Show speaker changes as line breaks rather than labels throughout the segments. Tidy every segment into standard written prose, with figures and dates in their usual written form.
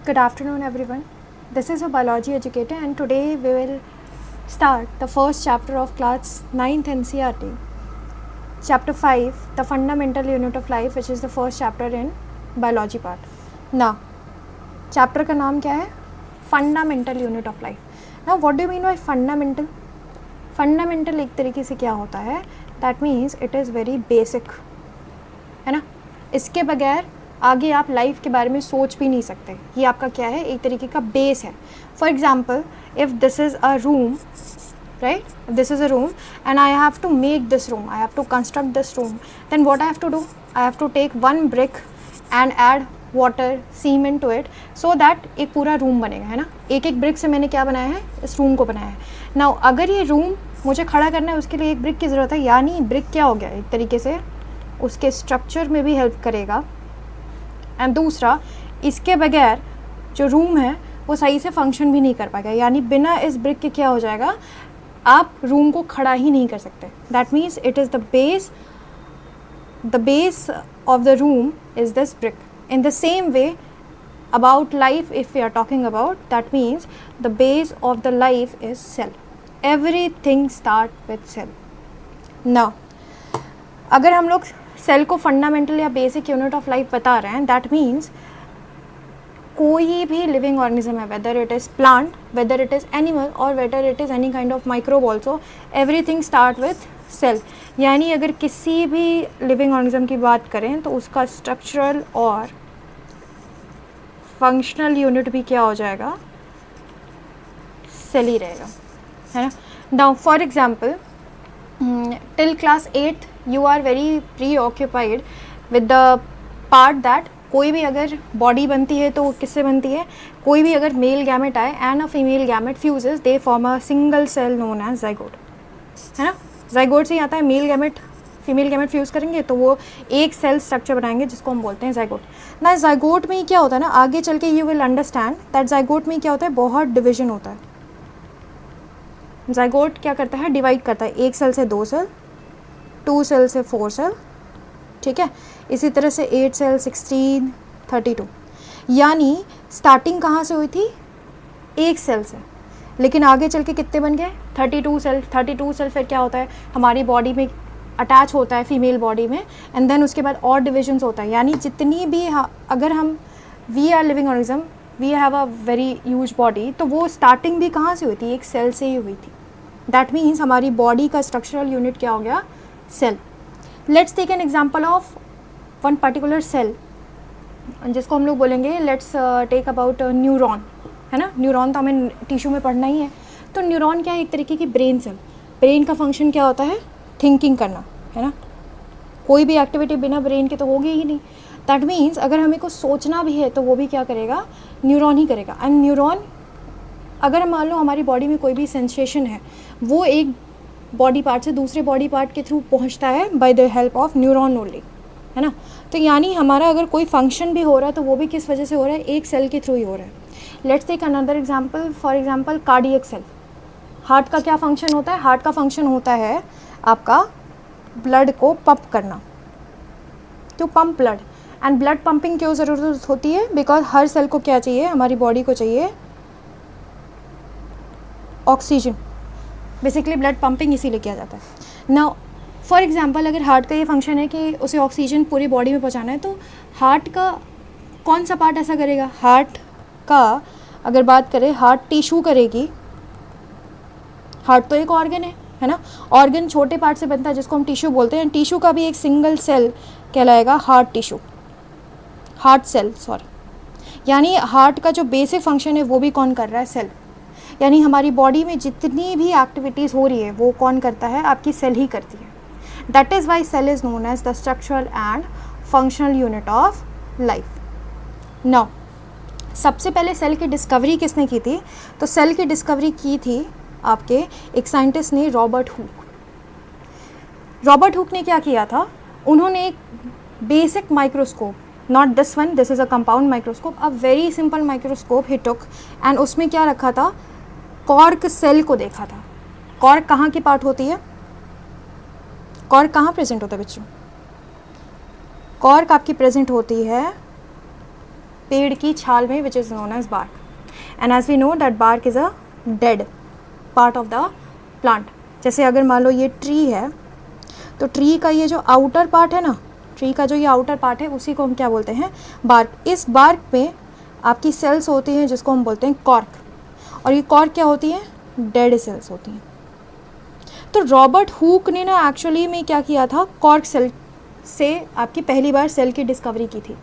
Good afternoon, everyone. This is a biology educator, and today we will start the first chapter of class 9th NCERT. Chapter 5, the fundamental unit of life, which is the first chapter in biology part. Now, chapter का नाम क्या है? Fundamental unit of life. Now, what do you mean by fundamental? Fundamental एक तरीके से क्या होता है? That means it is very basic, है ना? इसके बगैर आगे आप लाइफ के बारे में सोच भी नहीं सकते. ये आपका क्या है? एक तरीके का बेस है. For example, if this is a room, right, this is a room and I have to make this room, I have to construct this room, then what I have to do? I have to take one brick and add water, cement to it so that एक पूरा room बनेगा, है ना. एक एक brick से मैंने क्या बनाया है? इस रूम को बनाया है. नाउ अगर ये रूम मुझे खड़ा करना है, उसके लिए एक ब्रिक की ज़रूरत है, यानी ब्रिक क्या हो गया? एक तरीके से उसके स्ट्रक्चर में भी हेल्प करेगा. एंड दूसरा, इसके बगैर जो रूम है वो सही से फंक्शन भी नहीं कर पाएगा, यानी बिना इस ब्रिक के क्या हो जाएगा? आप रूम को खड़ा ही नहीं कर सकते. That means it is the base of the room is this brick. In the same way about life, if we are talking about, that means the base of the life is cell. Everything start with cell. Now अगर हम लोग cell को fundamental या basic unit of life बता रहे हैं, that means कोई भी लिविंग ऑर्गेनिज्म है, whether it is plant, whether it is animal और whether it is any kind of microbe also, everything start with cell. यानी अगर किसी भी लिविंग ऑर्गेनिज्म की बात करें तो उसका स्ट्रक्चरल और फंक्शनल यूनिट भी क्या हो जाएगा? सेल ही रहेगा, है ना. Now for example, till class 8th you are very preoccupied with the part that कोई भी अगर बॉडी बनती है तो वो किससे बनती है? कोई भी अगर मेल गैमेट आए and a female gamete fuses, they form a single cell known as zygote, है ना. जाइगोट से ही आता है. Male gamete female gamete fuse करेंगे तो वो एक सेल स्ट्रक्चर बनाएंगे जिसको हम बोलते हैं जाइगोट. ना जाइगोट में क्या होता है ना, आगे चल के you will understand that zygote में क्या होता है, बहुत डिविजन होता है. जाइगोट क्या करता है? डिवाइड करता है. एक सेल से 2 सेल, 2 सेल से 4 सेल, ठीक है. इसी तरह से 8 सेल, 16, 32. यानी स्टार्टिंग कहाँ से हुई थी? एक सेल से, लेकिन आगे चल के कितने बन गए? 32 सेल. 32 सेल फिर क्या होता है? हमारी बॉडी में अटैच होता है, फीमेल बॉडी में, एंड देन उसके बाद और डिविजन्स होता है. यानी जितनी भी अगर हम we are living organism, we have a very huge body, तो वो स्टार्टिंग भी कहाँ से हुई थी? एक सेल से ही हुई थी. दैट मीन्स हमारी बॉडी का स्ट्रक्चरल यूनिट क्या हो गया? Cell. Let's take an example of one particular cell, जिसको हम लोग बोलेंगे, लेट्स टेक अबाउट न्यूरॉन, है ना. न्यूरॉन तो हमें टिश्यू में पढ़ना ही है. तो न्यूरॉन क्या है? एक तरीके की ब्रेन सेल. ब्रेन का फंक्शन क्या होता है? थिंकिंग करना, है ना. कोई भी एक्टिविटी बिना ब्रेन के तो होगी ही नहीं. दैट मीन्स अगर हमें को सोचना भी है तो वो भी क्या करेगा? न्यूरॉन ही करेगा. एंड न्यूरॉन, अगर मान लो हमारी बॉडी में कोई भी सेंसेशन है, वो एक बॉडी पार्ट से दूसरे बॉडी पार्ट के थ्रू पहुंचता है by the help of neuron only, है ना. तो यानी हमारा अगर कोई फंक्शन भी हो रहा है तो वो भी किस वजह से हो रहा है? एक सेल के थ्रू ही हो रहा है. Let's take another example. For example, cardiac cell. Heart का क्या फंक्शन होता है? हार्ट का फंक्शन होता है आपका ब्लड को पंप करना, to pump blood. And blood pumping क्यों ज़रूरत होती है? बिकॉज हर सेल को क्या चाहिए? हमारी बॉडी को चाहिए ऑक्सीजन. बेसिकली ब्लड पंपिंग इसीलिए किया जाता है. नाउ फॉर एग्जांपल, अगर हार्ट का ये फंक्शन है कि उसे ऑक्सीजन पूरी बॉडी में पहुंचाना है, तो हार्ट का कौन सा पार्ट ऐसा करेगा? हार्ट का अगर बात करें, हार्ट टिश्यू करेगी. हार्ट तो एक ऑर्गन है ना. ऑर्गन छोटे पार्ट से बनता है जिसको हम टिश्यू बोलते हैं. टिश्यू का भी एक सिंगल सेल कहलाएगा heart tissue, heart cell, sorry. यानी हार्ट का जो बेसिक फंक्शन है वो भी कौन कर रहा है? सेल. यानी हमारी बॉडी में जितनी भी एक्टिविटीज़ हो रही है वो कौन करता है? आपकी सेल ही करती है. That is why cell is known as the structural and functional unit of life. Now सबसे पहले सेल की डिस्कवरी किसने की थी? तो सेल की डिस्कवरी की थी आपके एक साइंटिस्ट ने, रॉबर्ट हुक. रॉबर्ट हुक ने क्या किया था? उन्होंने एक basic microscope, not this one, this is a compound microscope, a very simple microscope he took, and उसमें क्या रखा था? कॉर्क सेल को देखा था. कॉर्क कहाँ की पार्ट होती है? कॉर्क कहाँ प्रेजेंट होता है बच्चों? कॉर्क आपकी प्रेजेंट होती है पेड़ की छाल में, which is known as bark. And as we know that bark is a dead part of the plant. जैसे अगर मान लो ये ट्री है, तो ट्री का ये जो आउटर पार्ट है ना, ट्री का जो ये आउटर पार्ट है, उसी को हम क्या बोलते हैं, बार्क. इस बार्क में आपकी सेल्स होती हैं जिसको हम बोलते हैं कॉर्क. और ये कॉर्क क्या होती है, डेड सेल्स होती हैं. तो रॉबर्ट हुक ने ना एक्चुअली में क्या किया था, कॉर्क सेल से आपकी पहली बार सेल की डिस्कवरी की थी.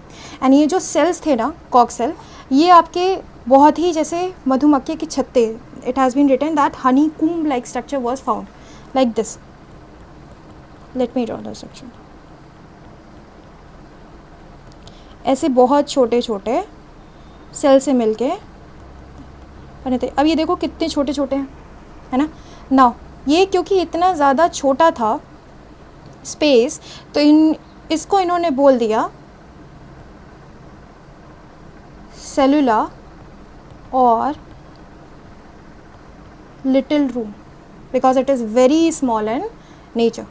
एंड ये जो सेल्स थे ना, कॉर्क सेल, ये आपके बहुत ही जैसे मधुमक्खी की छत्ते. It has been written that honeycomb like structure was found like this. Let me draw the structure. ऐसे बहुत छोटे छोटे सेल से मिलके बने थे. अब ये देखो कितने छोटे छोटे हैं, है ना. नाउ ये क्योंकि इतना ज़्यादा छोटा था स्पेस, तो इसको इन्होंने बोल दिया सेलुला और little room, because it is very small in nature.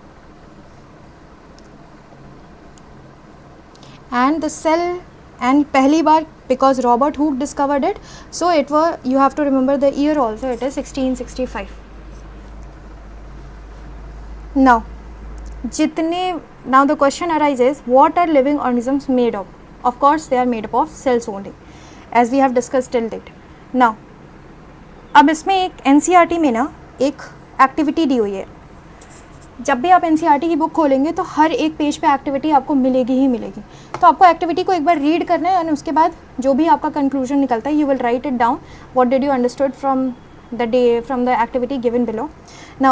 And the cell, and पहली बार because Robert Hooke discovered it, so it was, you have to remember the year also, it is 1665. Now the question arises, what are living organisms made of? Of course they are made up of cells only, as we have discussed till date. Now अब इसमें एक NCERT में ना एक activity दी हुई है. जब भी आप NCERT की बुक खोलेंगे तो हर एक पेज पे एक्टिविटी आपको मिलेगी ही मिलेगी. तो आपको एक्टिविटी को एक बार रीड करना है, और उसके बाद जो भी आपका कंक्लूजन निकलता है, you will write it down, what did you understood from the activity given below. Now